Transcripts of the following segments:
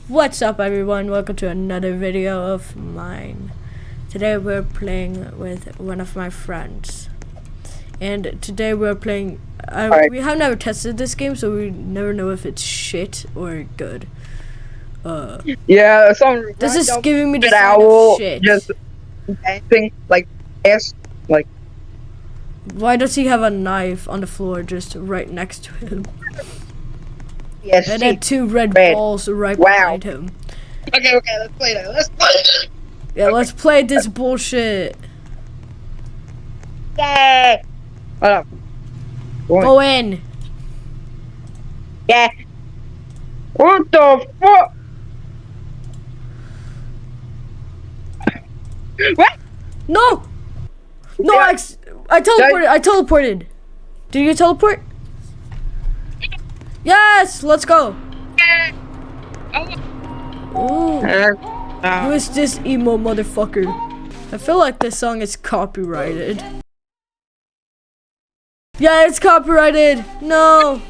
What's up, everyone? Welcome to another video of mine. Today we're playing with one of my friends, and today we're playing we have never tested this game, so we never know if it's shit or good. Yeah, some this is giving me the dead sign owl of shit. just dancing like ass, like. Why does he have a knife on the floor just right next to him? Yes. And then two red balls right behind him. Okay, let's play that. Let's play it. Yeah, let's play this bullshit. Yeah. Hold up. Go in. Yeah. What the fuck? What? No! No, Yeah. I teleported. Did you teleport? Yes! Let's go! Ooh. Who is this emo motherfucker? I feel like this song is copyrighted. Yeah, it's copyrighted! No!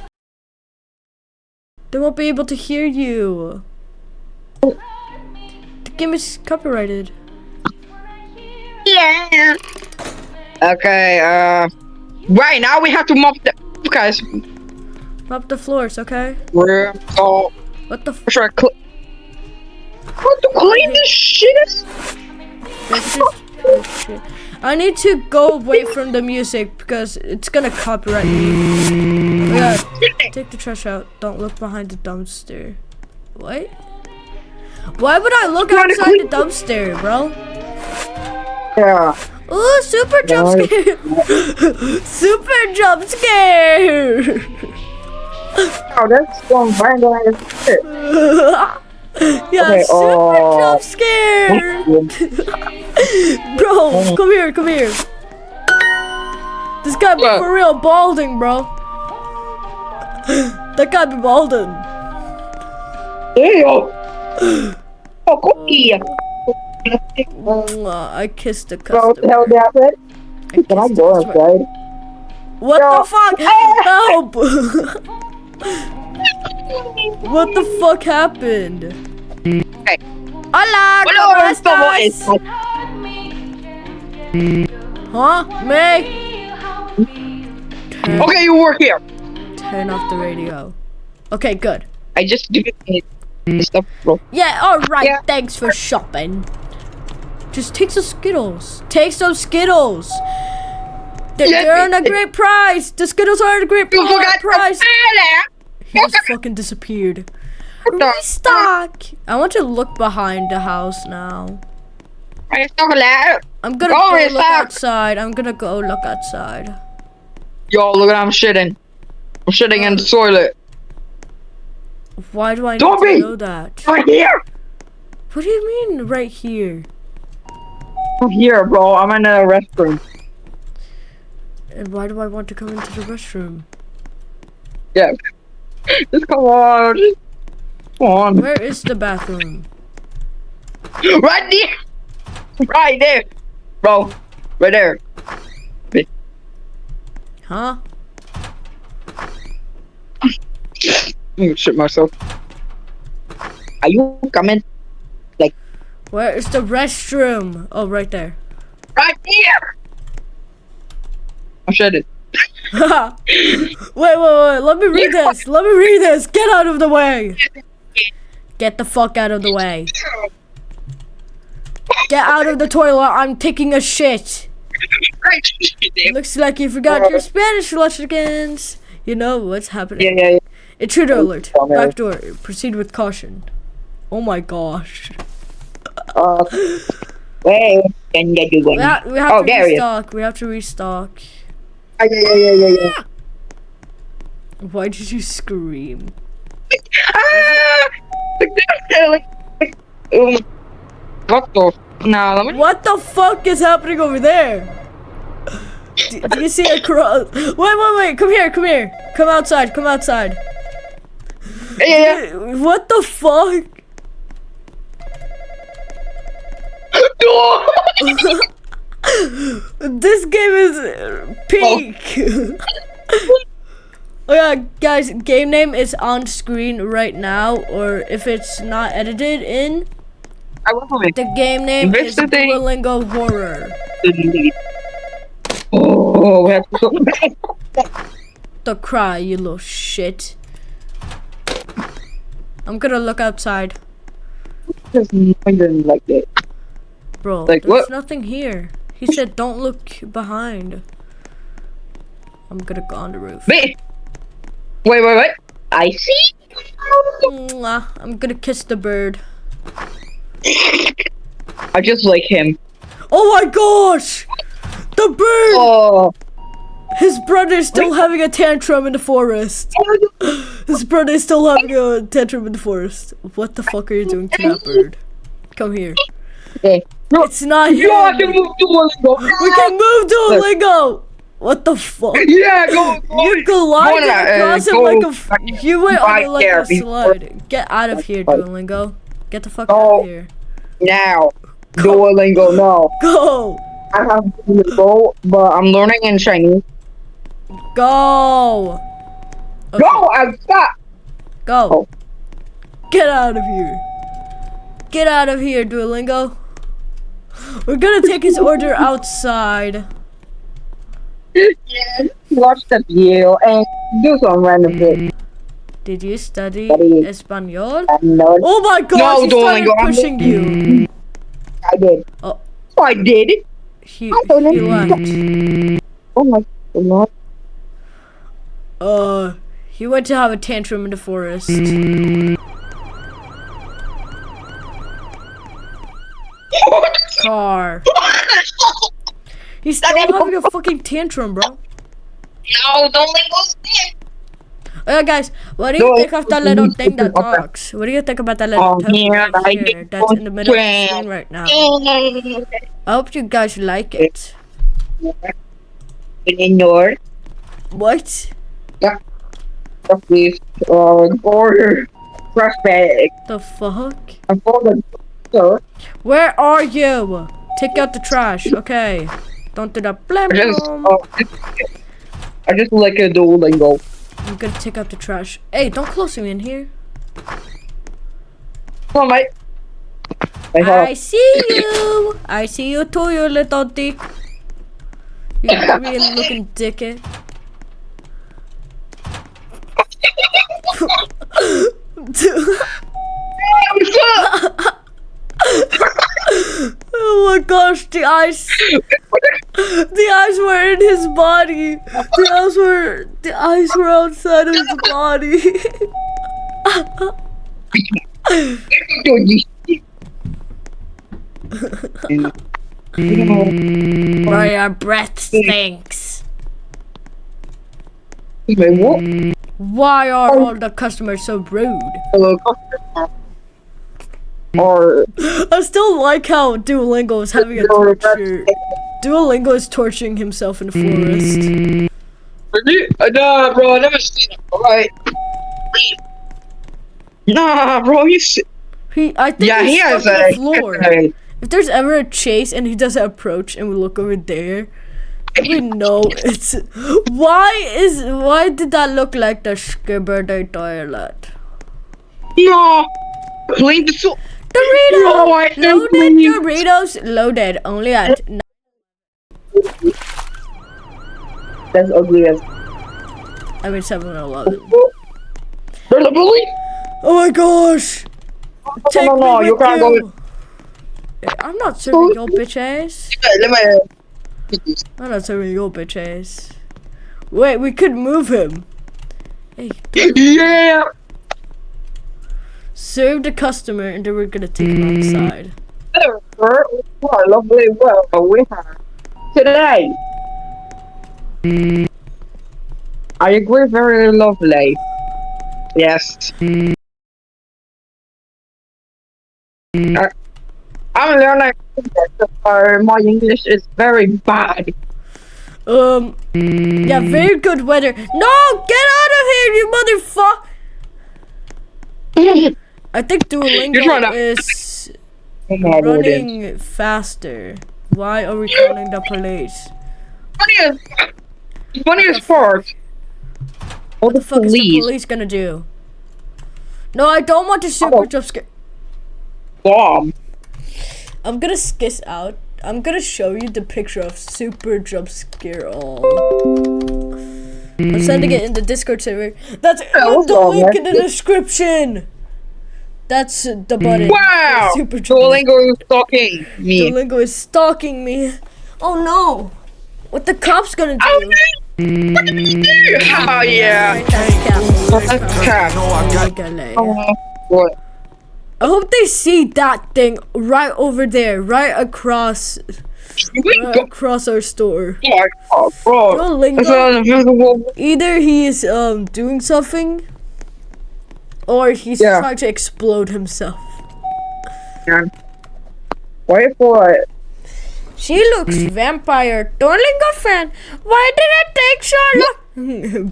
They won't be able to hear you. The game is copyrighted. Yeah. Okay, right now we have to mop the guys. Mop the floors, okay? We're all What the f- sure what to clean this shit? I need to go away from the music because it's gonna copyright me. Yeah, take the trash out. Don't look behind the dumpster. What? Why would I look outside the dumpster, bro? Yeah. Ooh, super jump scare! Super jump scare! Oh, that's going random as shit. Yeah, Okay, super jump scare! Bro, come here. This guy be for real balding, bro. That guy be balding. Ew. Oh, cookie. I kissed the Bro, what the customer. hell did I say? Can I go inside? What the fuck? Help! What the fuck happened? Hey. Hola, ¿cómo estás? Huh? Meg? Okay, you work here. Turn off the radio. Okay, good. I just give it stuff, bro. Yeah, alright, Yeah. thanks for shopping. Just take some Skittles. Take some Skittles. They're on a great price. The Skittles are at a great price. He just fucking disappeared. Restock. I want to look behind the house now. I'm gonna go look outside. Yo, look at I'm shitting. I'm shitting in the toilet. Why do I need Don't to be know that? right here. What do you mean right here? I'm here, bro. I'm in the restroom. And why do I want to come into the restroom? Yeah. Just come on. Just come on. Where is the bathroom? Right there. Right there. Bro. Right there. Huh? I'm gonna shit myself. Are you coming? Like. Where is the restroom? Oh, right there. Right there. I'm shitting. wait. Let me read this. Get out of the way. Get the fuck out of the way. Get out of the toilet. I'm taking a shit. Looks like you forgot your Spanish lessons. You know what's happening. Yeah. Intruder alert. Back door. Proceed with caution. Oh my gosh. Wait. We have to restock. We have to restock. Yeah. Why did you scream? What the? Nah, What the fuck is happening over there? Do you see a cross? Wait. Come here. Come outside. Yeah. What the fuck? This game is peak. Oh yeah, guys, game name is on screen right now, or if it's not edited in, the game name is Duolingo Horror. Oh, we have to go. Don't cry, you little shit. I'm gonna look outside. Just wondering like that. Bro, Like, there's what? nothing here. He said don't look behind. I'm gonna go on the roof. Wait. I see. Mwah. I'm gonna kiss the bird. I just like him. Oh my gosh! The bird! Oh. His brother's still having a tantrum in the forest. His brother's still having a tantrum in the forest. What the fuck are you doing to that bird? Come here. Okay. No, It's not you have to him. move Duolingo. We can move Duolingo! What the fuck? Yeah, go. You glided across it like a you went on right it like there a slide. Get out of here, Duolingo. Get the fuck out Oh. of here. Now. Duolingo, no. Go! I have Duolingo, but I'm learning in Chinese. Go! Okay, Go outside. Go. Oh. Get out of here. Get out of here, Duolingo. We're gonna take his order outside. Watch the video and do some random shit. Did you study Study. Espanol? No, Oh my gosh, No, he started Duolingo, I'm pushing you. I did. Oh, I did it. he don't know. left. Oh my god. He went to have a tantrum in the forest. Car. He's still having a fucking tantrum, bro. No, Duolingo's there. Oh yeah, guys, what do you think of that little thing that talks? What do you think about that little token here, right I here get that's in the middle of the one screen right now? I hope you guys like it. In your What? please order prospect The fuck? and for the so Where are you? Take out the trash. Okay. Don't do that. Blam, blam. I just like a Duolingo. I'm gonna take out the trash. Hey, don't close me in here. Come on, mate. I see you. I see you too, you little dick. You real looking dickhead. Oh my gosh, the eyes were in his body. The eyes were outside of his body. Bro, your breath stinks. Why are all the customers so rude? Or I still like how Duolingo is having a torture. Duolingo is torturing himself in the forest. nah, bro, I never seen it. Alright. Nah, bro, I think Yeah, he he's has stuck on a. the floor. If there's ever a chase and he doesn't approach and we look over there, we know it's. Why did that look like the Skibberday toilet? No, clean the soup. Doritos! No, I don't Loaded believe- Doritos loaded only at That's ugly as. 7-Eleven. Really? Oh my gosh! Take no, me no, with you can't go. Hey, I'm not serving your bitch ass. Let me. I'm not serving your bitch ass. Wait, we could move him. Hey, Yeah. serve the customer and then we're gonna take him outside. What a lovely world we have today. I agree, very lovely. Yes. I'm learning my English is very bad. Yeah, very good weather. No, get out of here, you motherfucker! I think You're trying Duolingo to- is running faster. Why are we calling the police? Funniest part. What the fuck is the police gonna do? No, I don't want to super jump scare. Bomb. I'm gonna skis out. I'm gonna show you the picture of super jump scare all. I'm sending it in the Discord server. That's the link in the description. That's the button. Wow! Super jump. Duolingo is stalking me. Duolingo is stalking me. Oh no! What the cops gonna do? Oh yeah. What? I hope they see that thing right over there, right across our store. Oh, bro. Duolingo, either he is doing something, or he's trying to explode himself. Wait for it. She looks vampire. Duolingo fan, why did it take so long?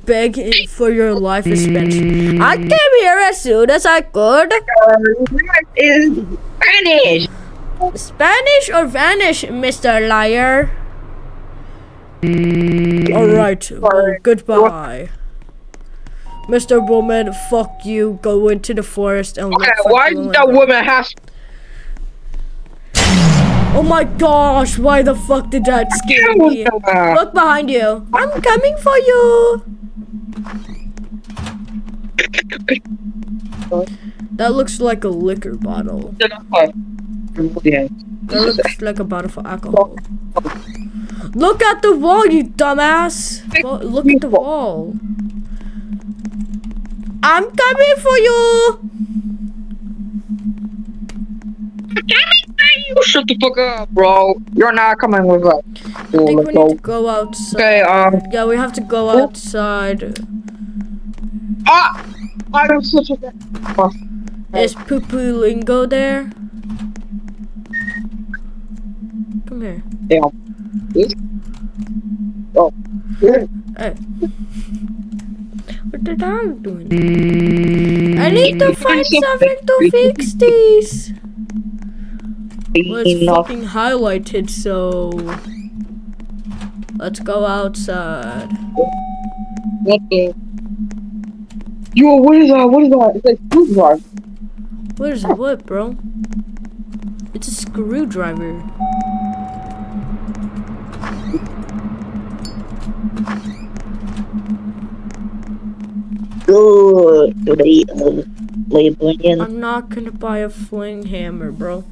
Begging for your life suspension. I came here as soon as I could. What is Spanish? Spanish or vanish, Mr. Liar? Alright, well, goodbye. Mr. Woman, fuck you. Go into the forest and look for why does that woman have... Oh my gosh, why the fuck did that scare me? Look behind you. I'm coming for you. That looks like a liquor bottle. That looks like a bottle for alcohol. Look at the wall, you dumbass. Look at the wall. I'm coming for you. You shut the fuck up, bro. You're not coming with us. I think we need to go outside. Okay, yeah, we have to go outside. I am such a... Is Poo-Poo-Lingo there? Come here. Damn. Oh. Hey. What did I do? I need to find something to fix these. Well, it's fucking highlighted, so let's go outside. What the? Yo, what is that? What is that? It's like screwdriver. What is it? What, bro? It's a screwdriver. I'm not gonna buy a fling hammer, bro.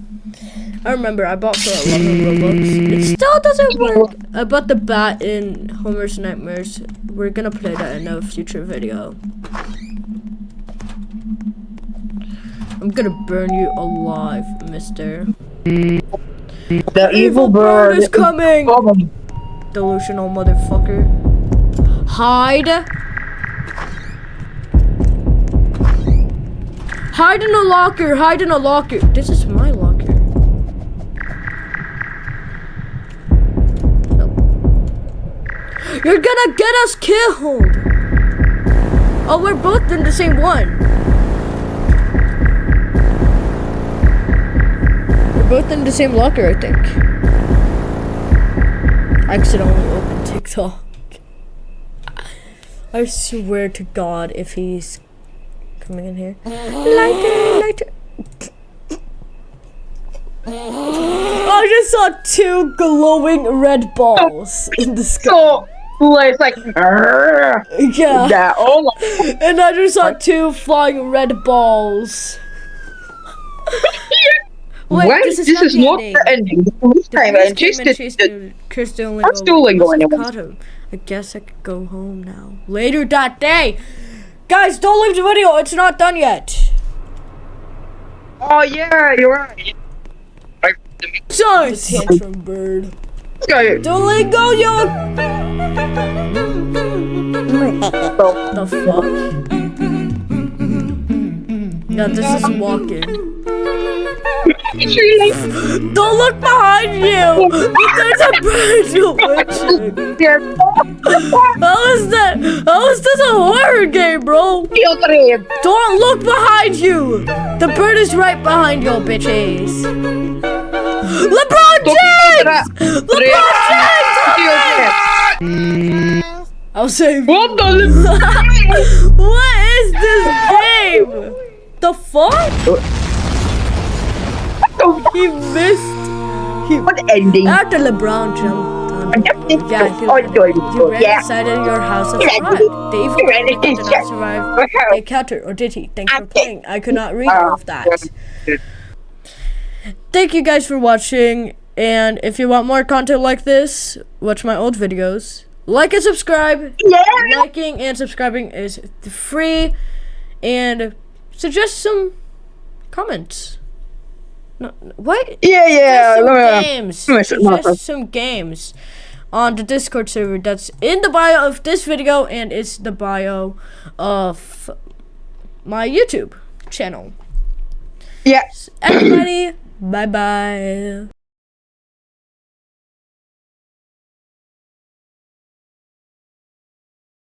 I remember I bought for 11 Robux. It still doesn't work. I bought the bat in Homer's Nightmares. We're gonna play that in a future video. I'm gonna burn you alive, mister. The evil bird is coming! Delusional motherfucker. Hide! Hide in a locker! Hide in a locker! This is my locker. You're gonna get us killed! Oh, we're both in the same one. We're both in the same locker, I think. I accidentally opened TikTok. I swear to God, if he's coming in here. Lighter! I just saw 2 glowing red balls in the sky. It's like, yeah. That, oh my. And I just saw 2 flying red balls. Wait, this is not the ending. This time I chased it. I'm still going anyway. I guess I could go home now. Later that day. Guys, don't leave the video. It's not done yet. Oh yeah, you're right. Sorry, tantrum bird. Duolingo, yo! The fuck? Yeah, this is walking. Don't look behind you! There's a bird watching. How is that? How is this a horror game, bro? Don't look behind you! The bird is right behind you, bitches. LeBron James! LeBron James! I I'll save What you. the? What is this game? The fuck? He missed. What ending? After LeBron jumped on. Yeah, he ran Yeah. inside of your house and survived. The evil player did not survive. They countered, or did he? Thanks for playing. I could not read all of that. Thank you guys for watching. And if you want more content like this, watch my old videos. Like and subscribe. Yeah. Liking and subscribing is free. And suggest some comments. No, what? Yeah. Suggest some games on the Discord server that's in the bio of this video, and it's the bio of my YouTube channel. Yeah. Everybody, bye bye.